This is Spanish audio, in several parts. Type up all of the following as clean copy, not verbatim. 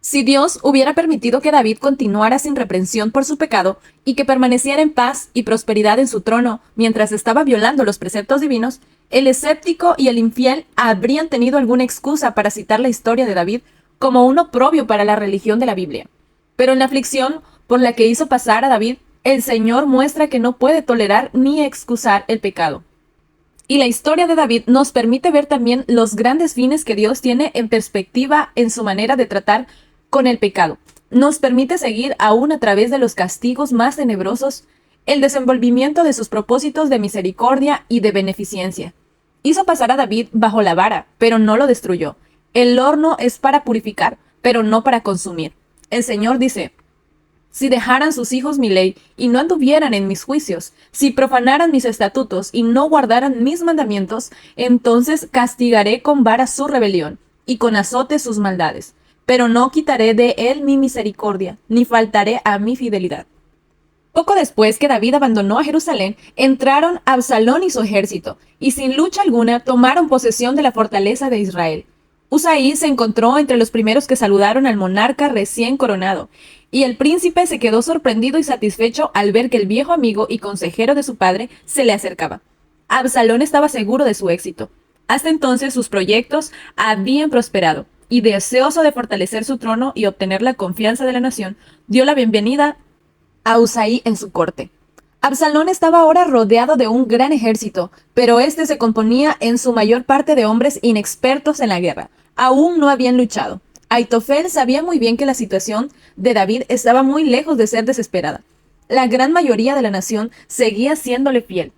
Si Dios hubiera permitido que David continuara sin reprensión por su pecado y que permaneciera en paz y prosperidad en su trono mientras estaba violando los preceptos divinos, el escéptico y el infiel habrían tenido alguna excusa para citar la historia de David como un oprobio para la religión de la Biblia. Pero en la aflicción por la que hizo pasar a David, el Señor muestra que no puede tolerar ni excusar el pecado. Y la historia de David nos permite ver también los grandes fines que Dios tiene en perspectiva en su manera de tratar con el pecado. Nos permite seguir aún a través de los castigos más tenebrosos el desenvolvimiento de sus propósitos de misericordia y de beneficencia. Hizo pasar a David bajo la vara, pero no lo destruyó. El horno es para purificar, pero no para consumir. El Señor dice: si dejaran sus hijos mi ley y no anduvieran en mis juicios, si profanaran mis estatutos y no guardaran mis mandamientos, entonces castigaré con vara su rebelión y con azote sus maldades. Pero no quitaré de él mi misericordia, ni faltaré a mi fidelidad. Poco después que David abandonó a Jerusalén, entraron Absalón y su ejército, y sin lucha alguna tomaron posesión de la fortaleza de Israel. Usaí se encontró entre los primeros que saludaron al monarca recién coronado, y el príncipe se quedó sorprendido y satisfecho al ver que el viejo amigo y consejero de su padre se le acercaba. Absalón estaba seguro de su éxito. Hasta entonces sus proyectos habían prosperado, y deseoso de fortalecer su trono y obtener la confianza de la nación, dio la bienvenida a Usaí en su corte. Absalón estaba ahora rodeado de un gran ejército, pero este se componía en su mayor parte de hombres inexpertos en la guerra. Aún no habían luchado. Aitofel sabía muy bien que la situación de David estaba muy lejos de ser desesperada. La gran mayoría de la nación seguía siéndole fiel.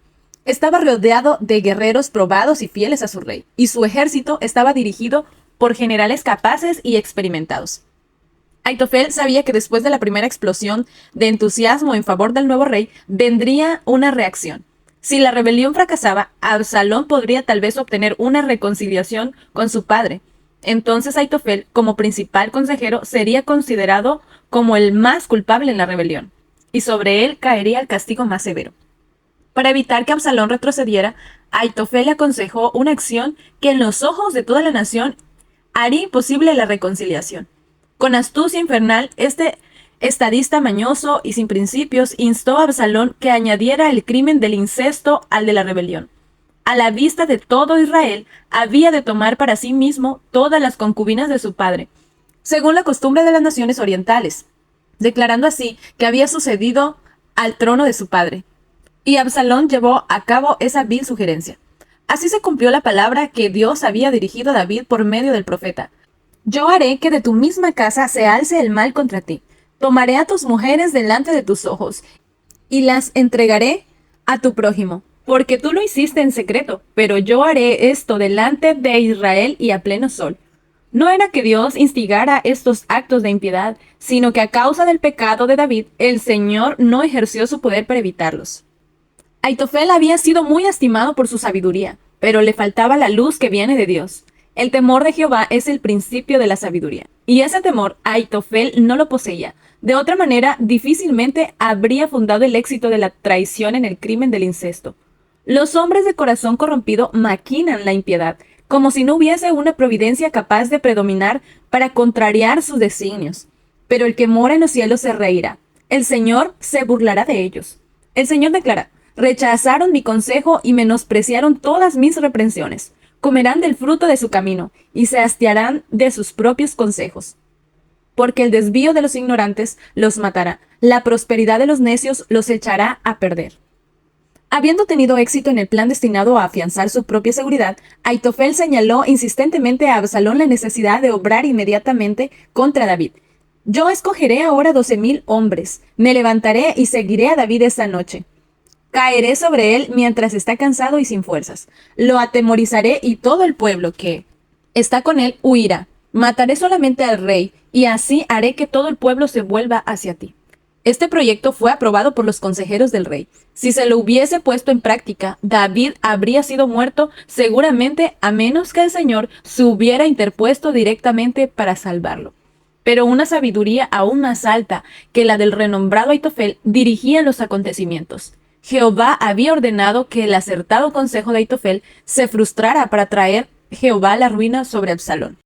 Estaba rodeado de guerreros probados y fieles a su rey, y su ejército estaba dirigido por generales capaces y experimentados. Aitofel sabía que después de la primera explosión de entusiasmo en favor del nuevo rey, vendría una reacción. Si la rebelión fracasaba, Absalón podría tal vez obtener una reconciliación con su padre. Entonces Aitofel, como principal consejero, sería considerado como el más culpable en la rebelión, y sobre él caería el castigo más severo. Para evitar que Absalón retrocediera, Aitofel le aconsejó una acción que en los ojos de toda la nación haría imposible la reconciliación. Con astucia infernal, este estadista mañoso y sin principios instó a Absalón que añadiera el crimen del incesto al de la rebelión. A la vista de todo Israel, había de tomar para sí mismo todas las concubinas de su padre, según la costumbre de las naciones orientales, declarando así que había sucedido al trono de su padre. Y Absalón llevó a cabo esa vil sugerencia. Así se cumplió la palabra que Dios había dirigido a David por medio del profeta. Yo haré que de tu misma casa se alce el mal contra ti. Tomaré a tus mujeres delante de tus ojos y las entregaré a tu prójimo, porque tú lo hiciste en secreto, pero yo haré esto delante de Israel y a pleno sol. No era que Dios instigara estos actos de impiedad, sino que a causa del pecado de David, el Señor no ejerció su poder para evitarlos. Aitofel había sido muy estimado por su sabiduría, pero le faltaba la luz que viene de Dios. El temor de Jehová es el principio de la sabiduría, y ese temor Aitofel no lo poseía. De otra manera, difícilmente habría fundado el éxito de la traición en el crimen del incesto. Los hombres de corazón corrompido maquinan la impiedad, como si no hubiese una providencia capaz de predominar para contrariar sus designios. Pero el que mora en los cielos se reirá. El Señor se burlará de ellos. El Señor declara: rechazaron mi consejo y menospreciaron todas mis reprensiones. Comerán del fruto de su camino y se hastiarán de sus propios consejos. Porque el desvío de los ignorantes los matará, la prosperidad de los necios los echará a perder. Habiendo tenido éxito en el plan destinado a afianzar su propia seguridad, Aitofel señaló insistentemente a Absalón la necesidad de obrar inmediatamente contra David. Yo escogeré ahora 12,000 hombres, me levantaré y seguiré a David esta noche. Caeré sobre él mientras está cansado y sin fuerzas. Lo atemorizaré y todo el pueblo que está con él huirá. Mataré solamente al rey y así haré que todo el pueblo se vuelva hacia ti. Este proyecto fue aprobado por los consejeros del rey. Si se lo hubiese puesto en práctica, David habría sido muerto seguramente, a menos que el Señor se hubiera interpuesto directamente para salvarlo. Pero una sabiduría aún más alta que la del renombrado Aitofel dirigía los acontecimientos. Jehová había ordenado que el acertado consejo de Aitofel se frustrara para traer Jehová la ruina sobre Absalón.